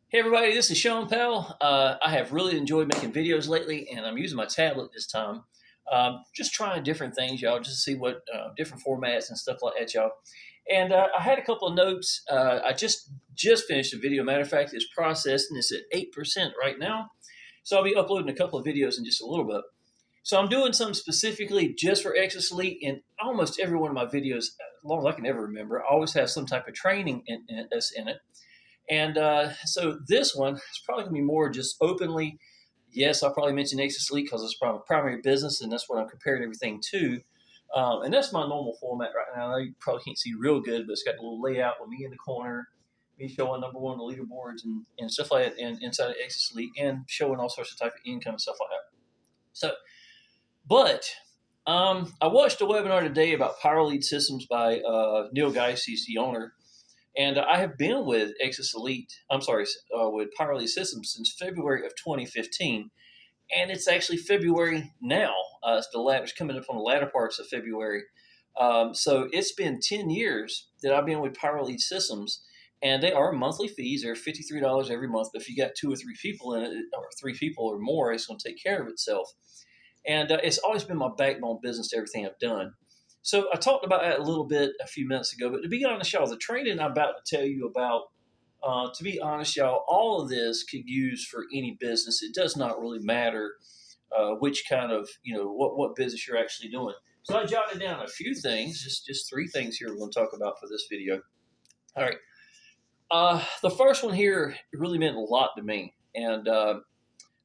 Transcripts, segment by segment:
Hey everybody, this is Shawn Powell. I have really enjoyed making videos lately, and I'm using my tablet this time. Just trying different things, y'all, just to see what different formats and stuff like that, y'all. And I had a couple of notes. I just finished a video. Matter of fact, it's processing. It's at 8% right now, so I'll be uploading a couple of videos in just a little bit. So I'm doing some specifically just for Exitus Elite, and almost every one of my videos, as long as I can ever remember, I always have some type of training in it. And so this one is probably going to be more just openly. Yes, I'll probably mention Exitus Elite because it's my primary business, and that's what I'm comparing everything to. And that's my normal format right now. I know you probably can't see real good, but it's got a little layout with me in the corner, me showing number one on the leaderboards and stuff like that, and inside of Exitus Elite, and showing all sorts of type of income and stuff like that. So, but I watched a webinar today about Power Lead Systems by Neil Geist. He's the owner. And I have been with Exitus Elite, with Power Lead Systems since February of 2015. And it's actually February now. It's coming up on the latter parts of February. So it's been 10 years that I've been with Power Lead Systems. And they are monthly fees. They're $53 every month. But if you got two or three people in it, or three people or more, it's going to take care of itself. And it's always been my backbone business to everything I've done. So I talked about that a little bit a few minutes ago, but to be honest, y'all, the training I'm about to tell you about, to be honest, y'all, all of this could use for any business. It does not really matter which kind of, what business you're actually doing. So I jotted down a few things, just three things here we're going to talk about for this video. All right. The first one here really meant a lot to me. And I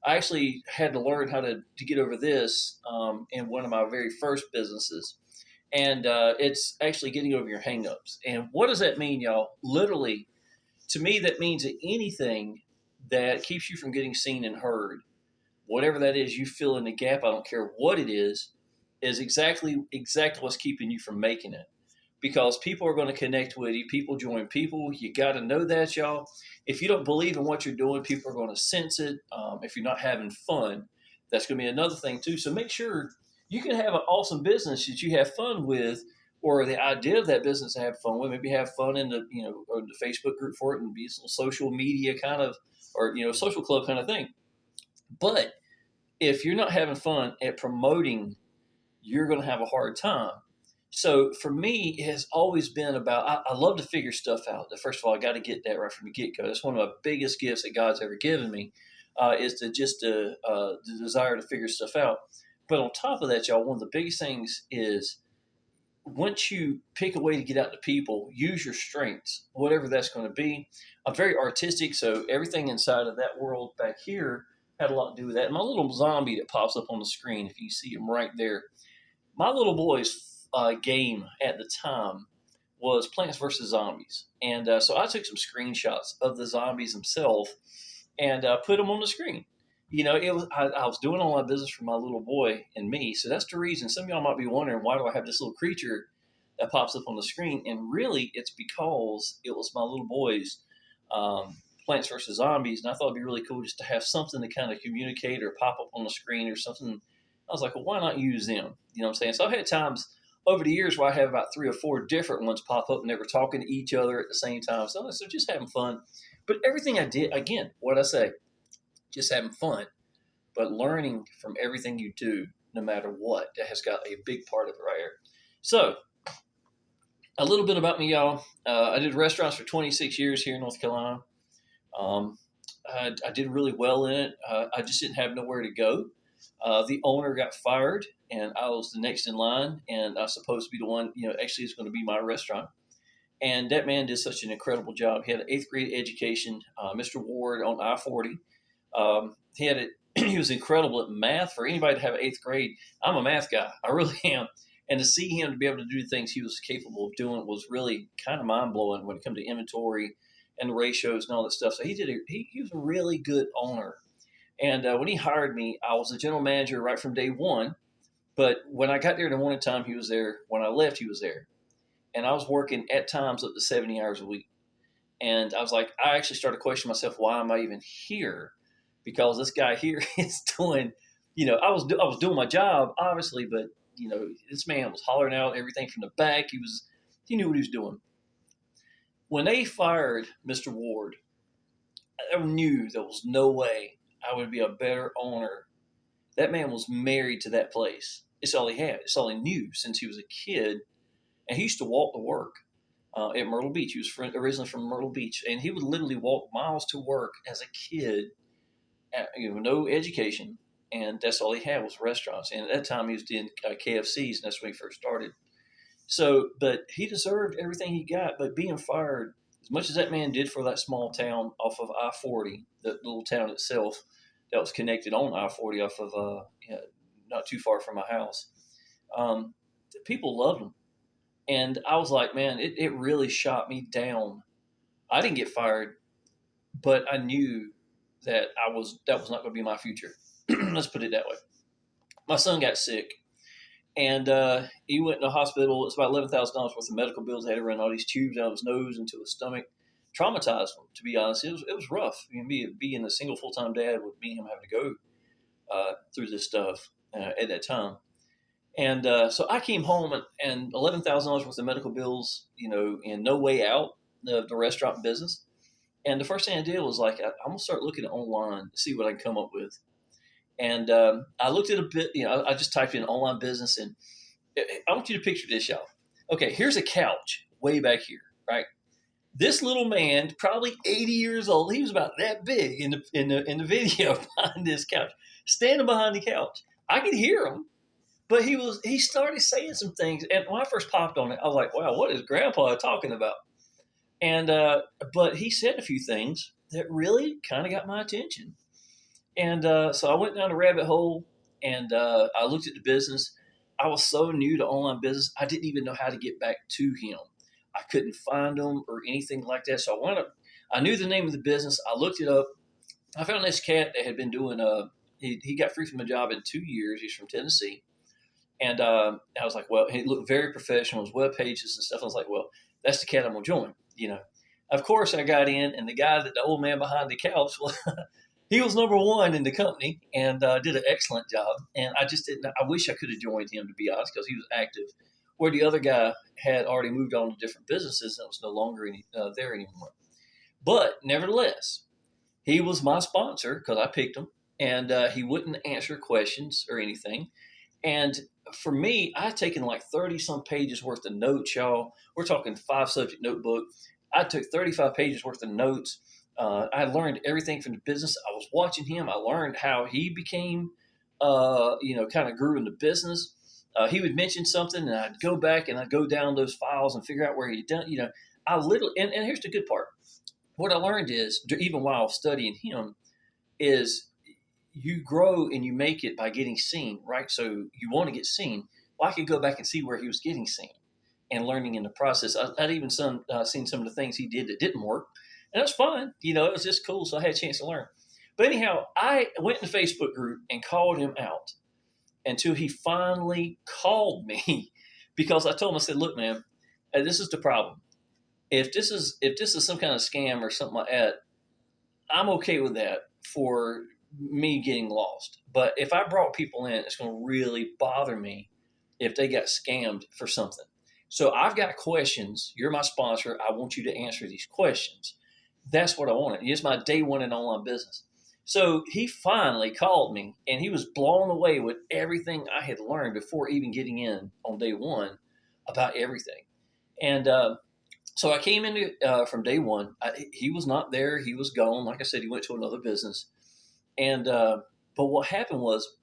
actually had to learn how to get over this in one of my very first businesses. And it's actually getting over your hangups. And what does that mean, y'all? Literally, to me, that means that anything that keeps you from getting seen and heard, whatever that is, you fill in the gap. I don't care what it is exactly what's keeping you from making it. Because people are going to connect with you. People join people. You got to know that, y'all. If you don't believe in what you're doing, people are going to sense it. If you're not having fun, that's going to be another thing too. So make sure you can have an awesome business that you have fun with, or the idea of that business to have fun with. Maybe have fun in the or the Facebook group for it, and be some social media kind of, or social club kind of thing. But if you're not having fun at promoting, you're going to have a hard time. So for me, it has always been about, I love to figure stuff out. First of all, I got to get that right from the get-go. That's one of my biggest gifts that God's ever given me, is to just the desire to figure stuff out. But on top of that, y'all, one of the biggest things is once you pick a way to get out to people, use your strengths, whatever that's going to be. I'm very artistic, so everything inside of that world back here had a lot to do with that. And my little zombie that pops up on the screen, if you see him right there, my little boy's game at the time was Plants vs. Zombies. And so I took some screenshots of the zombies themselves and put them on the screen. I was doing all my business for my little boy and me. So that's the reason. Some of y'all might be wondering, why do I have this little creature that pops up on the screen? And really, it's because it was my little boy's Plants vs. Zombies. And I thought it'd be really cool just to have something to kind of communicate or pop up on the screen or something. I was like, well, why not use them? You know what I'm saying? So I've had times over the years where I have about 3 or 4 different ones pop up and they were talking to each other at the same time. So just having fun. But everything I did, again, what I say, just having fun, but learning from everything you do, no matter what. That has got a big part of it right here. So, a little bit about me, y'all. I did restaurants for 26 years here in North Carolina. I did really well in it. I just didn't have nowhere to go. The owner got fired, and I was the next in line, and I was supposed to be the one, actually it's going to be my restaurant. And that man did such an incredible job. He had an 8th grade education, Mr. Ward on I-40. He was incredible at math. For anybody to have an 8th grade, I'm a math guy. I really am. And to see him to be able to do the things he was capable of doing was really kind of mind-blowing when it comes to inventory and the ratios and all that stuff. So he was a really good owner. And when he hired me, I was the general manager right from day one. But when I got there in the morning time, he was there. When I left, he was there. And I was working at times up to 70 hours a week. And I was like, I actually started questioning myself, why am I even here? Because this guy here is doing, I was doing my job, obviously, but, this man was hollering out everything from the back. He knew what he was doing. When they fired Mr. Ward, I knew there was no way I would be a better owner. That man was married to that place. It's all he had. It's all he knew since he was a kid. And he used to walk to work at Myrtle Beach. He was originally from Myrtle Beach, and he would literally walk miles to work as a kid. No education, and that's all he had was restaurants. And at that time, he was doing KFCs, and that's when he first started. So, but he deserved everything he got. But being fired, as much as that man did for that small town off of I-40, the little town itself that was connected on I-40 off of not too far from my house, people loved him. And I was like, man, it really shot me down. I didn't get fired, but I knew that that was not going to be my future. Let's put it that way. My son got sick, and he went in the hospital. It's about $11,000 worth of medical bills. They had to run all these tubes out of his nose into his stomach. Traumatized him, to be honest. It was rough. Being a single full-time dad with me and him having to go through this stuff at that time. And so I came home and $11,000 worth of medical bills, and no way out of the restaurant business. And the first thing I did was I'm going to start looking at online to see what I can come up with. And I looked at a bit, I just typed in online business, and I want you to picture this, y'all. Okay, here's a couch way back here, right? This little man, probably 80 years old, he was about that big in the video behind this couch, standing behind the couch. I could hear him, but he started saying some things. And when I first popped on it, I was like, wow, what is Grandpa talking about? And but he said a few things that really kind of got my attention. And so I went down a rabbit hole, and I looked at the business. I was so new to online business, I didn't even know how to get back to him. I couldn't find him or anything like that. So I knew the name of the business. I looked it up. I found this cat that had been doing he got free from a job in 2 years. He's from Tennessee. And I was like, well, he looked very professional. His web pages and stuff. I was like, well, that's the cat I'm going to join, Of course, I got in, and the old man behind the couch, well, he was number one in the company and did an excellent job. And I just didn't. I wish I could have joined him, to be honest, because he was active, where the other guy had already moved on to different businesses and was no longer there anymore. But nevertheless, he was my sponsor because I picked him, and he wouldn't answer questions or anything. And for me, I had taken like 30-some pages worth of notes, y'all. We're talking 5-subject notebook. I took 35 pages worth of notes. I learned everything from the business. I was watching him. I learned how he became, kind of grew in the business. He would mention something, and I'd go back and I'd go down those files and figure out where he'd done. I literally, and here's the good part. What I learned is, even while studying him, is you grow and you make it by getting seen, right? So you want to get seen. Well, I could go back and see where he was getting seen and learning in the process. I'd even seen some of the things he did that didn't work. And that's fine. It was just cool. So I had a chance to learn. But anyhow, I went in the Facebook group and called him out until he finally called me because I told him, I said, look, man, this is the problem. If this is some kind of scam or something like that, I'm okay with that for me getting lost. But if I brought people in, it's going to really bother me if they got scammed for something. So I've got questions. You're my sponsor. I want you to answer these questions. That's what I wanted. It's my day one in online business. So he finally called me, and he was blown away with everything I had learned before even getting in on day one about everything. And so I came in from day one. He was not there. He was gone. Like I said, he went to another business. And but what happened was,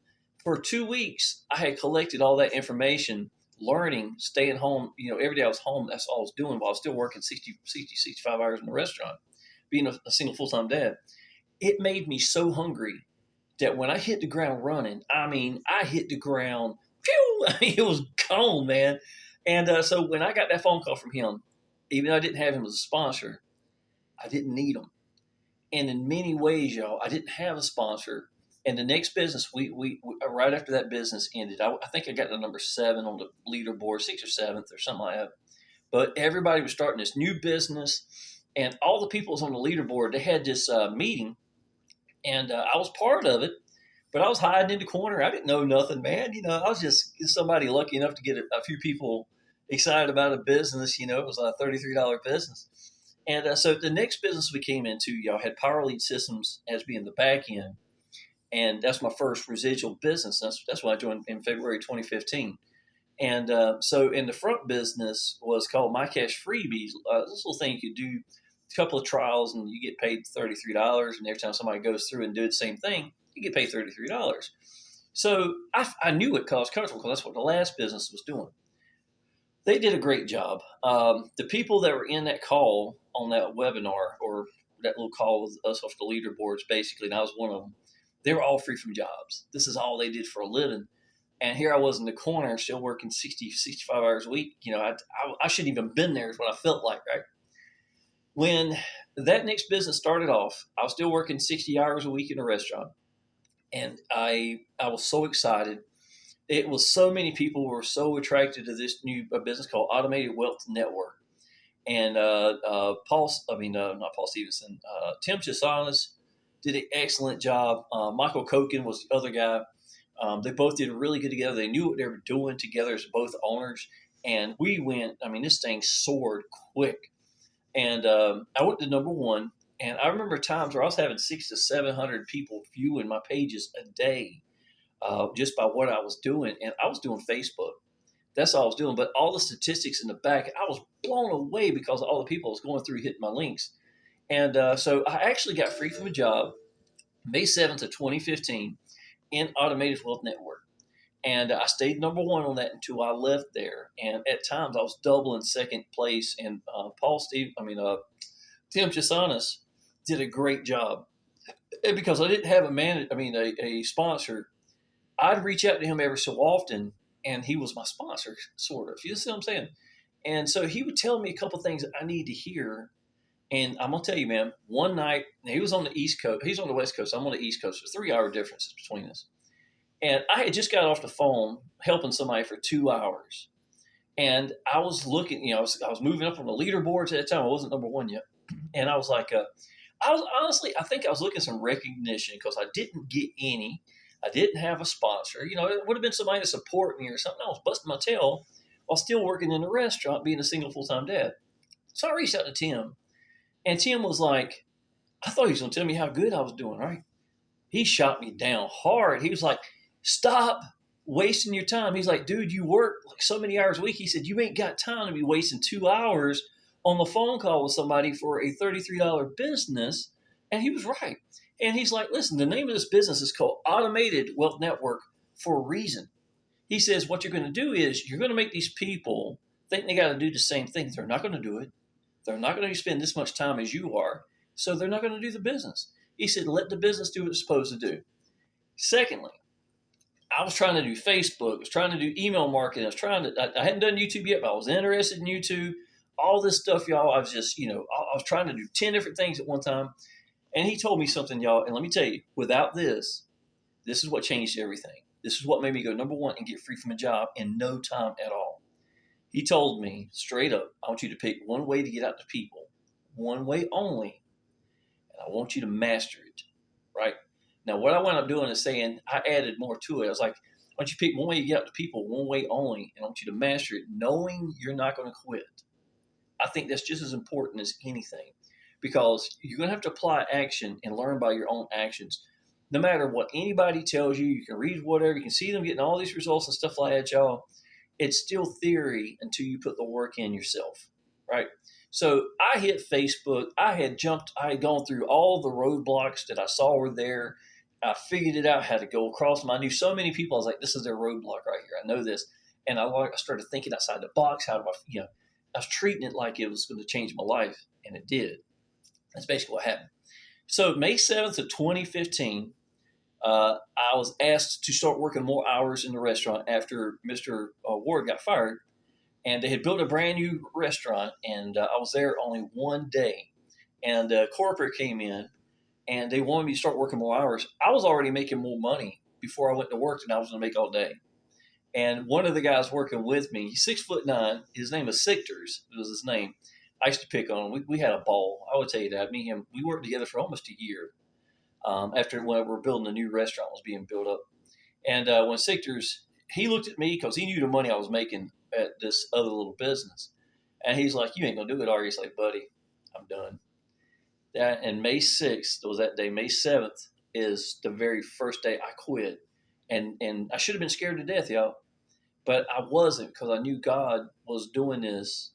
for 2 weeks, I had collected all that information, learning, staying home. Every day I was home. That's all I was doing while I was still working 60, 65 hours in the restaurant, being a single full-time dad. It made me so hungry that when I hit the ground running, I hit the ground, phew, it was gone, man. And so when I got that phone call from him, even though I didn't have him as a sponsor, I didn't need him. And in many ways, y'all, I didn't have a sponsor. And the next business, we right after that business ended, I think I got the number 7 on the leaderboard, 6th or 7th or something like that. But everybody was starting this new business, and all the people was on the leaderboard. They had this meeting, and I was part of it, but I was hiding in the corner. I didn't know nothing, man. I was just somebody lucky enough to get a few people excited about a business. It was a $33 business. And so the next business we came into, y'all had Power Lead Systems as being the back end, and that's my first residual business. That's when I joined in February 2015. And so in the front business was called My Cash Freebies. This little thing you could do a couple of trials and you get paid $33. And every time somebody goes through and do the same thing, you get paid $33. So I knew it caused comfortable because that's what the last business was doing. They did a great job. The people that were in that call on that webinar or that little call with us off the leaderboards, basically, and I was one of them, they were all free from jobs. This is all they did for a living. And here I was in the corner still working 60, 65 hours a week. I shouldn't even been there is what I felt like, right? When that next business started off, I was still working 60 hours a week in a restaurant. And I was so excited. It was so many people were so attracted to this new business called Automated Wealth Network. And not Paul Stevenson, Tim Chisanis did an excellent job. Michael Koken was the other guy. They both did really good together. They knew what they were doing together as both owners. And we went, this thing soared quick. And I went to number one. And I remember times where I was having 600 to 700 people viewing my pages a day just by what I was doing. And I was doing Facebook. That's all I was doing. But all the statistics in the back, I was blown away because of all the people I was going through hitting my links. And so I actually got free from a job May 7th of 2015 in Automated Wealth Network. And I stayed number one on that until I left there. And at times I was double in second place. And Tim Chisanis did a great job. And because I didn't have a sponsor, I'd reach out to him every so often, and he was my sponsor, sort of. You see what I'm saying? And so he would tell me a couple things that I need to hear. And I'm going to tell you, man, one night, he was on the East Coast. He's on the West Coast. I'm on the East Coast. There's 3-hour differences between us. And I had just got off the phone helping somebody for 2 hours. And I was looking, I was moving up on the leaderboards at that time. I wasn't number one yet. And I was like, I think I was looking for some recognition because I didn't get any. I didn't have a sponsor. It would have been somebody to support me or something. I was busting my tail while still working in a restaurant, being a single full-time dad. So I reached out to Tim. And Tim was like, I thought he was going to tell me how good I was doing, right? He shot me down hard. He was like, stop wasting your time. He's like, dude, you work like so many hours a week. He said, you ain't got time to be wasting 2 hours on the phone call with somebody for a $33 business. And he was right. And he's like, listen, the name of this business is called Automated Wealth Network for a reason. He says, what you're going to do is you're going to make these people think they got to do the same thing. They're not going to do it. They're not going to spend this much time as you are. So they're not going to do the business. He said, let the business do what it's supposed to do. Secondly, I was trying to do Facebook. I was trying to do email marketing. I hadn't done YouTube yet, but I was interested in YouTube. All this stuff, y'all, I was just, I was trying to do 10 different things at one time. And he told me something, y'all, and let me tell you, without this is what changed everything. This is what made me go number one and get free from a job in no time at all. He told me straight up, I want you to pick one way to get out to people, one way only, and I want you to master it, right? Now, what I wound up doing is saying, I added more to it. I was like, why don't you pick one way to get out to people, one way only, and I want you to master it, knowing you're not going to quit. I think that's just as important as anything because you're going to have to apply action and learn by your own actions. No matter what anybody tells you, you can read whatever, you can see them getting all these results and stuff like that, y'all. It's still theory until you put the work in yourself, right? So I hit Facebook. I had gone through all the roadblocks that I saw were there. I figured it out how to go across them. I knew so many people. I was like, this is their roadblock right here. I know this. And I started thinking outside the box. How do I was treating it like it was going to change my life, and it did. That's basically what happened. So May 7th of 2015, I was asked to start working more hours in the restaurant after Mr. Ward got fired. And they had built a brand new restaurant, and I was there only one day. And corporate came in, and they wanted me to start working more hours. I was already making more money before I went to work than I was going to make all day. And one of the guys working with me, he's 6'9". His name is Exitus, was his name. I used to pick on him. We had a ball. I would tell you that. Me and him, we worked together for almost a year after when we were building a new restaurant was being built up. And when Exitus, he looked at me because he knew the money I was making at this other little business. And he's like, you ain't going to do it, are you? He's like, buddy, I'm done. That and May 6th was that day. May 7th is the very first day I quit, and I should have been scared to death, y'all, but I wasn't because I knew God was doing this,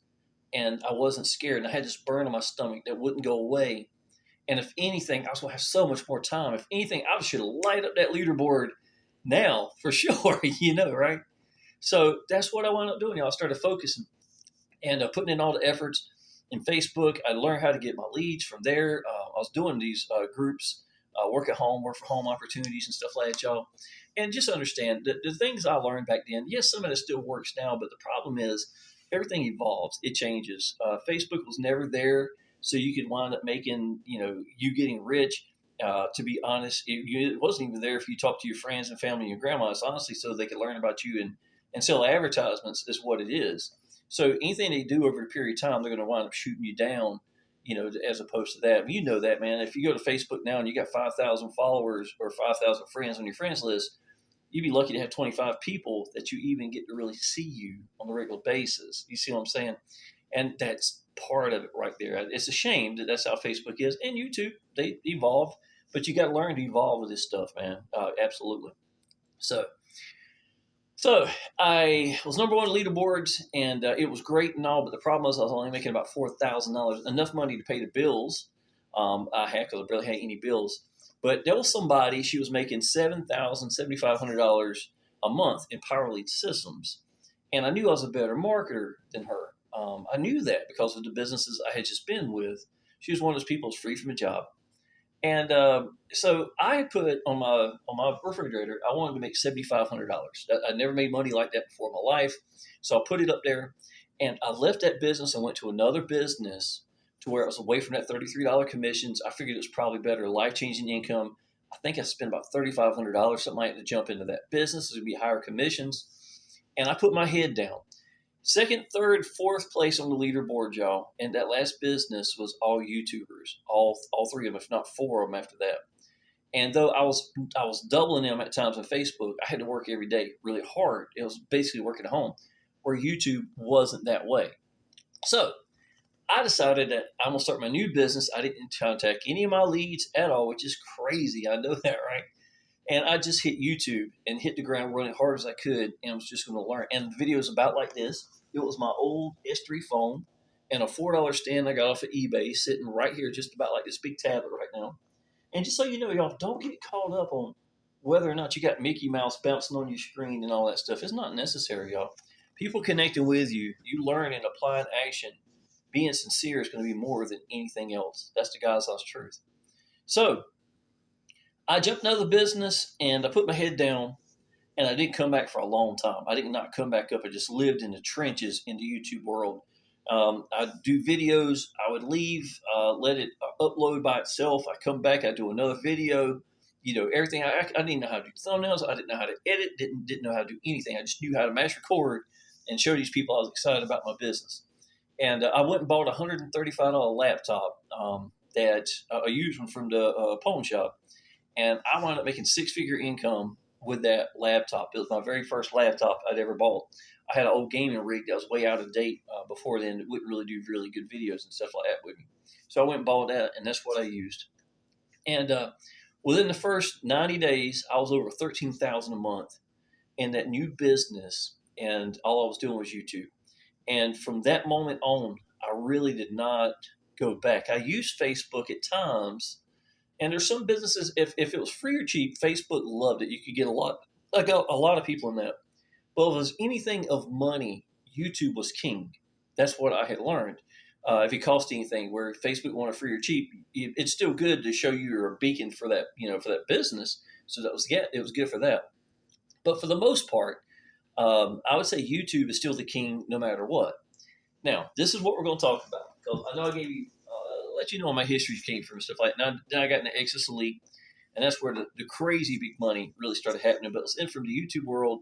and I wasn't scared. And I had this burn on my stomach that wouldn't go away. And if anything, I was going to have so much more time. If anything, I should light up that leaderboard now for sure, right? So that's what I wound up doing. I started focusing and putting in all the efforts in Facebook. I learned how to get my leads from there. I was doing these groups, work at home, work from home opportunities and stuff like that, y'all. And just understand that the things I learned back then, yes, some of it still works now, but the problem is everything evolves. It changes. Facebook was never there, so you could wind up making, you getting rich. To be honest, it wasn't even there if you talk to your friends and family and your grandma. It's honestly so they could learn about you and sell advertisements is what it is. So anything they do over a period of time, they're going to wind up shooting you down, as opposed to that. You know that, man. If you go to Facebook now and you got 5,000 followers or 5,000 friends on your friends list, you'd be lucky to have 25 people that you even get to really see you on a regular basis. You see what I'm saying? And that's part of it right there. It's a shame that that's how Facebook is. And YouTube, they evolve, but you got to learn to evolve with this stuff, man. Absolutely. So I was number one leaderboards, and it was great and all, but the problem was I was only making about $4,000, enough money to pay the bills I had because I barely had any bills. But there was somebody, she was making $7,500 a month in Power Lead systems, and I knew I was a better marketer than her. I knew that because of the businesses I had just been with. She was one of those people who's free from a job. And so I put on my refrigerator, I wanted to make $7,500. I never made money like that before in my life. So I put it up there, and I left that business and went to another business to where I was away from that $33 commissions. I figured it was probably better life-changing income. I think I spent about $3,500, something like that, to jump into that business. It would be higher commissions. And I put my head down. Second, third, fourth place on the leaderboard, y'all. And that last business was all YouTubers, all three of them, if not four of them after that. And though I was doubling them at times on Facebook, I had to work every day really hard. It was basically working at home, where YouTube wasn't that way. So I decided that I'm going to start my new business. I didn't contact any of my leads at all, which is crazy. I know that, right? And I just hit YouTube and hit the ground running hard as I could, and I was just going to learn. And the video is about like this. It was my old S3 phone and a $4 stand I got off of eBay sitting right here, just about like this big tablet right now. And just so you know, y'all, don't get caught up on whether or not you got Mickey Mouse bouncing on your screen and all that stuff. It's not necessary, y'all. People connecting with you, you learn and apply in action. Being sincere is going to be more than anything else. That's the God's honest truth. So I jumped out of the business and I put my head down, and I didn't come back for a long time. I did not come back up. I just lived in the trenches in the YouTube world. I'd do videos. I would leave, let it upload by itself. I come back. I do another video. Everything. I didn't know how to do thumbnails. I didn't know how to edit. Didn't know how to do anything. I just knew how to mash record and show these people I was excited about my business. And I went and bought a $135 laptop that I used one from the pawn shop. And I wound up making six-figure income with that laptop. It was my very first laptop I'd ever bought. I had an old gaming rig that was way out of date before then. It wouldn't really do really good videos and stuff like that with me. So I went and bought that, and that's what I used. And within the first 90 days, I was over $13,000 a month in that new business, and all I was doing was YouTube. And from that moment on, I really did not go back. I used Facebook at times. And there's some businesses, if it was free or cheap, Facebook loved it. You could get a lot of people in that. But if it was anything of money, YouTube was king. That's what I had learned. If it cost anything, where Facebook wanted free or cheap, it's still good to show you're a beacon for that, for that business. So it was good for that. But for the most part, I would say YouTube is still the king no matter what. Now, this is what we're going to talk about, because I know I gave you let you know where my history came from and stuff like that. Now, then I got into Exitus Elite, and that's where the crazy big money really started happening. But it's in from the YouTube world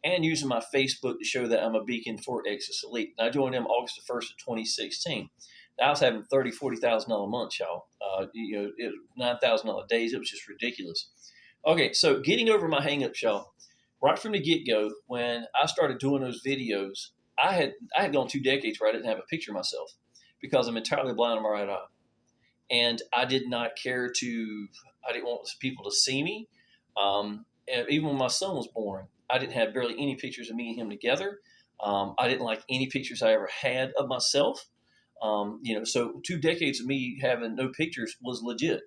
and using my Facebook to show that I'm a beacon for Exitus Elite. And I joined them August the 1st of 2016. Now, I was having $30,000, $40,000 a month, y'all. It was $9,000 days. It was just ridiculous. Okay, so getting over my hangups, y'all. Right from the get-go, when I started doing those videos, I had gone 2 decades where I didn't have a picture of myself, because I'm entirely blind in my right eye. And I did not care to, I didn't want people to see me. And even when my son was born, I didn't have barely any pictures of me and him together. I didn't like any pictures I ever had of myself. So 2 decades of me having no pictures was legit.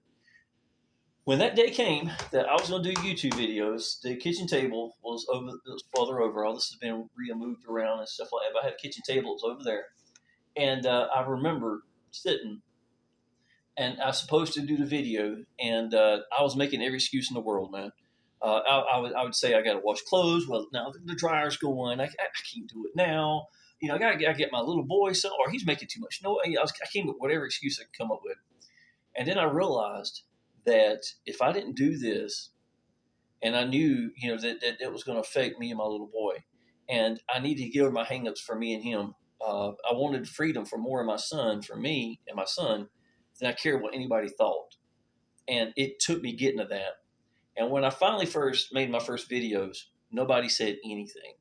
When that day came that I was going to do YouTube videos, the kitchen table was over, it was farther over. All this has been moved around and stuff like that. But I had a kitchen table, it was over there. And I remember sitting, and I was supposed to do the video, and I was making every excuse in the world, man. I would say I got to wash clothes. Well, now the dryer's going. I can't do it now. I got to get my little boy, so, or he's making too much noise. I came with whatever excuse I could come up with. And then I realized that if I didn't do this, and I knew, that it was going to affect me and my little boy, and I needed to get over my hangups for me and him. I wanted freedom for more of my son, for me and my son, than I cared what anybody thought. And it took me getting to that. And when I finally first made my first videos, nobody said anything,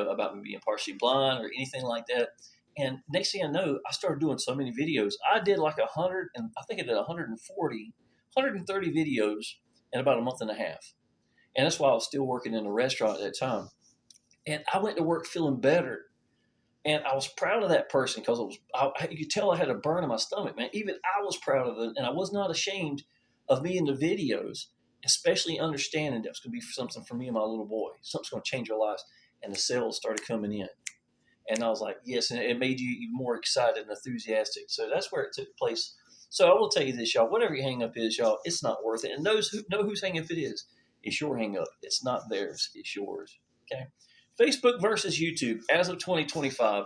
about me being partially blind or anything like that. And next thing I know, I started doing so many videos. I did like 100, and I think I did 140, 130 videos in about a month and a half. And that's why I was still working in a restaurant at that time. And I went to work feeling better. And I was proud of that person because you could tell I had a burn in my stomach, man. Even I was proud of it. And I was not ashamed of me in the videos, especially understanding that it was going to be something for me and my little boy. Something's going to change our lives. And the sales started coming in. And I was like, yes, and it made you even more excited and enthusiastic. So that's where it took place. So I will tell you this, y'all, whatever your hang up is, y'all, it's not worth it. And those who know whose hang up it is, it's your hang up. It's not theirs. It's yours. Okay. Facebook versus YouTube as of 2025.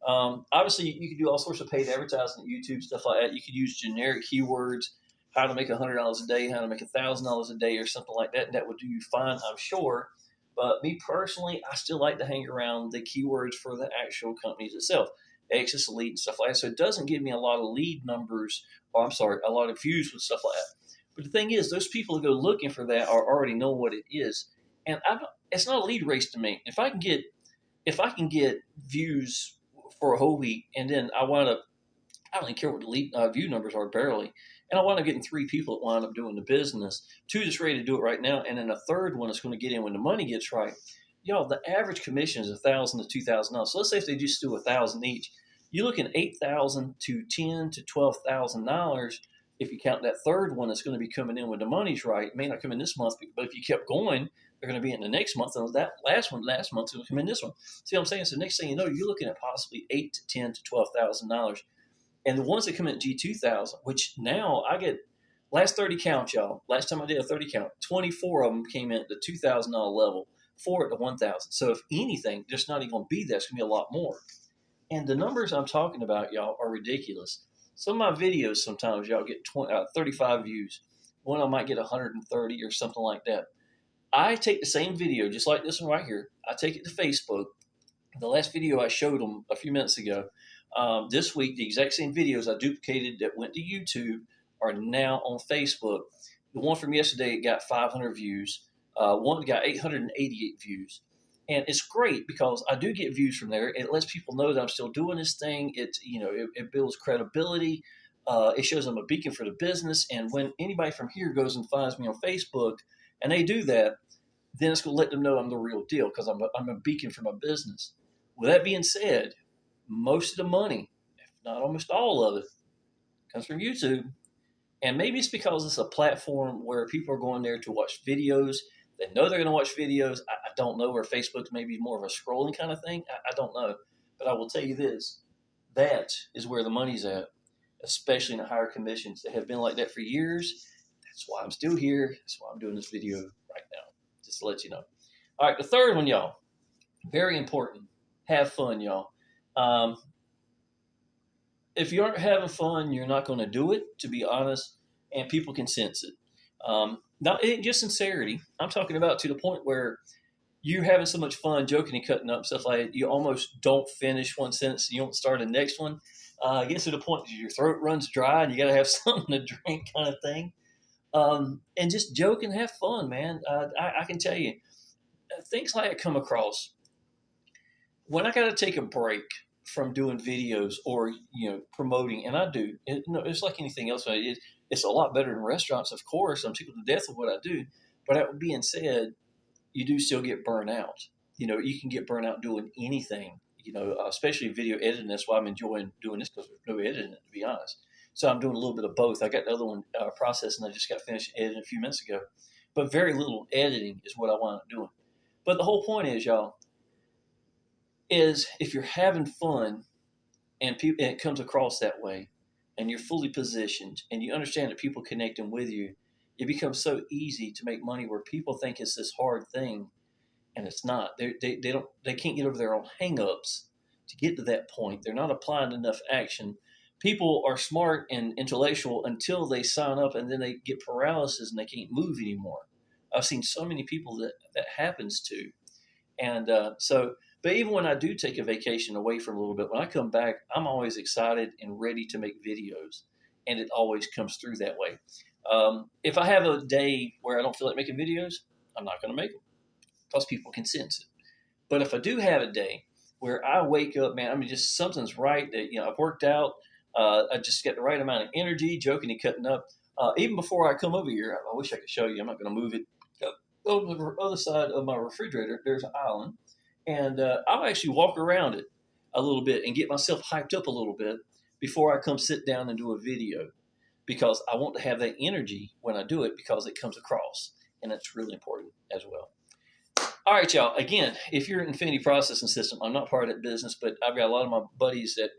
Obviously, you can do all sorts of paid advertising at YouTube, stuff like that. You could use generic keywords, how to make $100 a day, how to make $1,000 a day, or something like that, and that would do you fine, I'm sure. But me personally, I still like to hang around the keywords for the actual companies itself, Exitus, Elite, and stuff like that. So it doesn't give me a lot of lead numbers, or a lot of views with stuff like that. But the thing is, those people who go looking for that already know what it is, and it's not a lead race to me. If I can get views for a whole week, and then I don't even care what the lead view numbers are, barely, and I wind up getting 3 people that wind up doing the business, 2 that's ready to do it right now, and then a third one that's going to get in when the money gets right. Y'all, the average commission is $1,000 to $2,000. So let's say if they just do $1,000 each, you're looking at $8,000 to $10,000 to $12,000. If you count that third one that's going to be coming in when the money's right, it may not come in this month, but if you kept going, they're going to be in the next month, and that last month's going to come in this one. See what I'm saying? So next thing you know, you're looking at possibly $8,000 to $10,000 to $12,000. And the ones that come in at G2000, which now I get, last 30 count, y'all. Last time I did a 30 count, 24 of them came in at the $2,000 level, 4 at the 1,000. So if anything, there's not even going to be that. It's going to be a lot more. And the numbers I'm talking about, y'all, are ridiculous. Some of my videos sometimes, y'all, get 35 views. One I might get 130 or something like that. I take the same video, just like this one right here. I take it to Facebook. The last video I showed them a few minutes ago, this week, the exact same videos I duplicated that went to YouTube are now on Facebook. The one from yesterday got 500 views. One got 888 views. And it's great because I do get views from there. It lets people know that I'm still doing this thing. It builds credibility. It shows I'm a beacon for the business. And when anybody from here goes and finds me on Facebook and they do that, then it's going to let them know I'm the real deal because I'm a beacon for my business. With that being said, most of the money, if not almost all of it, comes from YouTube. And maybe it's because it's a platform where people are going there to watch videos. They know they're going to watch videos. I don't know, where Facebook's maybe more of a scrolling kind of thing. I don't know. But I will tell you this. That is where the money's at, especially in the higher commissions. They have been like that for years. That's why I'm still here. That's why I'm doing this video right now, just to let you know. All right, the third one, y'all. Very important. Have fun, y'all. If you aren't having fun, you're not going to do it, to be honest, and people can sense it. Not it ain't just sincerity. I'm talking about to the point where you're having so much fun joking and cutting up stuff like that, you almost don't finish one sentence and you don't start the next one. It gets to the point that your throat runs dry and you got to have something to drink kind of thing. And just joke and have fun, man. I can tell you, things like I come across, when I got to take a break, from doing videos or promoting, and I do. It's like anything else. It's a lot better than restaurants, of course. I'm tickled to death with what I do, but that being said, you do still get burnt out. You can get burnt out doing anything. Especially video editing. That's why I'm enjoying doing this because there's no editing, to be honest. So I'm doing a little bit of both. I got the other one processing. I just got finished editing a few minutes ago, but very little editing is what I wind up doing. But the whole point is, y'all, is if you're having fun and it comes across that way, and you're fully positioned, and you understand that people connecting with you, it becomes so easy to make money where people think it's this hard thing, and it's not. They can't get over their own hangups to get to that point. They're not applying enough action. People are smart and intellectual until they sign up, and then they get paralysis and they can't move anymore. I've seen so many people that happens to, and But even when I do take a vacation away from a little bit, when I come back, I'm always excited and ready to make videos, and it always comes through that way. If I have a day where I don't feel like making videos, I'm not going to make them because people can sense it. But if I do have a day where I wake up, man, I mean, just something's right. That I've worked out. I just get the right amount of energy, joking and cutting up. Even before I come over here, I wish I could show you. I'm not going to move it. On the other side of my refrigerator, there's an island, and I'll actually walk around it a little bit and get myself hyped up a little bit before I come sit down and do a video, because I want to have that energy when I do it because it comes across, and that's really important as well. All right, y'all. Again, if you're an Infinity Processing System, I'm not part of that business, but I've got a lot of my buddies that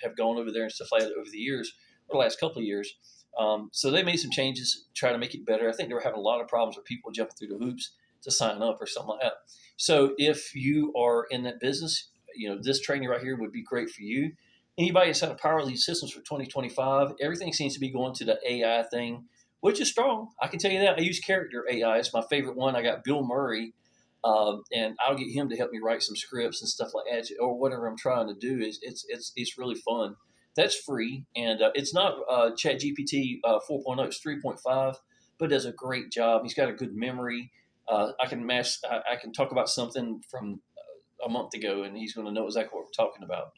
have gone over there and stuff like that over the years, or the last couple of years. So they made some changes, try to make it better. I think they were having a lot of problems with people jumping through the hoops to sign up or something like that. So if you are in that business, this training right here would be great for you. Anybody that's had a Power Lead Systems for 2025, everything seems to be going to the AI thing, which is strong. I can tell you that. I use Character AI. It's my favorite one. I got Bill Murray, and I'll get him to help me write some scripts and stuff like that, or whatever I'm trying to do. It's really fun. That's free, and it's not ChatGPT 4.0. It's 3.5, but does a great job. He's got a good memory. I can talk about something from a month ago, and he's going to know exactly what we're talking about,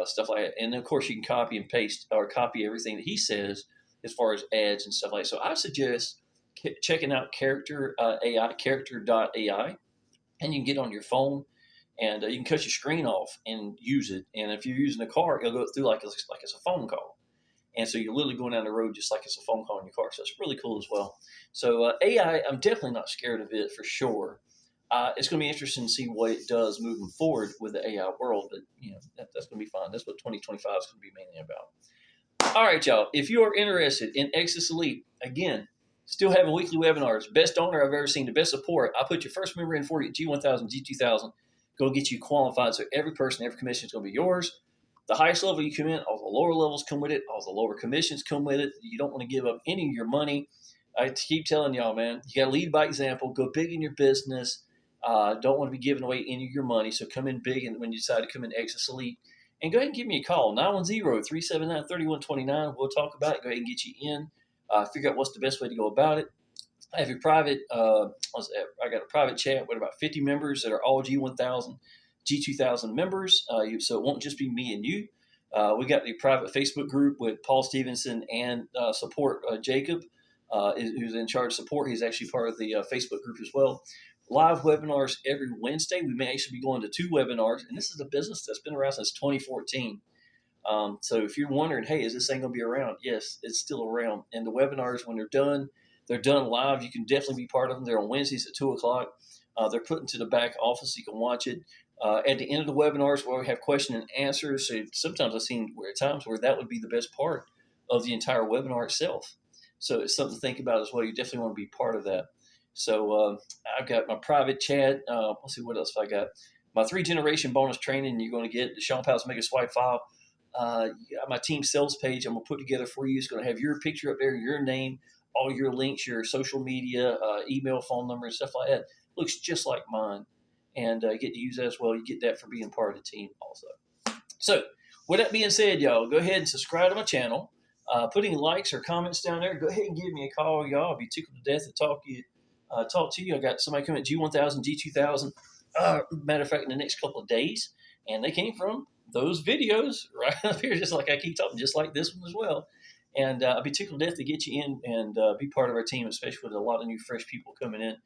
stuff like that. And of course, you can copy and paste or copy everything that he says as far as ads and stuff like that. So I suggest checking out Character AI, Character.ai, and you can get on your phone. And you can cut your screen off and use it. And if you're using a car, it'll go through like it's a phone call. And so you're literally going down the road just like it's a phone call in your car. So it's really cool as well. So AI, I'm definitely not scared of it for sure. It's going to be interesting to see what it does moving forward with the AI world. But, that's going to be fun. That's what 2025 is going to be mainly about. All right, y'all. If you are interested in Exitus Elite, again, still having weekly webinars. Best owner I've ever seen, the best support. I'll put your first member in for you at G1000, G2000. Go get you qualified. So every person, every commission is going to be yours. The highest level you come in, all the lower levels come with it. All the lower commissions come with it. You don't want to give up any of your money. I keep telling y'all, man, you got to lead by example. Go big in your business. Don't want to be giving away any of your money. So come in big, and when you decide to come in Exitus Elite, and go ahead and give me a call, 910-379-3129. We'll talk about it. Go ahead and get you in. Figure out what's the best way to go about it. I have your private, I got a private chat with about 50 members that are all G1000, G2000 members. So it won't just be me and you. We got the private Facebook group with Paul Stevenson and support Jacob, who's in charge of support. He's actually part of the Facebook group as well. Live webinars every Wednesday. We may actually be going to 2 webinars, and this is a business that's been around since 2014. So if you're wondering, hey, is this thing going to be around? Yes, it's still around. And the webinars, when they're done live. You can definitely be part of them. They're on Wednesdays at 2 o'clock. They're put into the back office. You can watch it. At the end of the webinars, where we have question and answers. So sometimes I've seen times where that would be the best part of the entire webinar itself. So it's something to think about as well. You definitely want to be part of that. So I've got my private chat. Let's see what else I got. My 3-generation bonus training you're going to get. The Shawn Powell's Mega Swipe file. My team sales page I'm going to put together for you. It's going to have your picture up there, your name, all your links, your social media, email, phone number, and stuff like that. Looks just like mine. And you get to use that as well. You get that for being part of the team also. So with that being said, y'all, go ahead and subscribe to my channel. Put any likes or comments down there. Go ahead and give me a call, y'all. I'll be tickled to death to talk to you. I got somebody coming at G1000, G2000. Matter of fact, in the next couple of days. And they came from those videos right up here, just like I keep talking, just like this one as well. And I'd be tickled to death to get you in and be part of our team, especially with a lot of new fresh people coming in.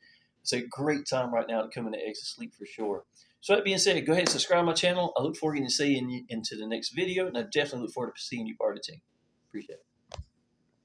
It's a great time right now to come into Exit Sleep for sure. So that being said, go ahead and subscribe to my channel. I look forward to seeing you into the next video, and I definitely look forward to seeing you part of the team. Appreciate it.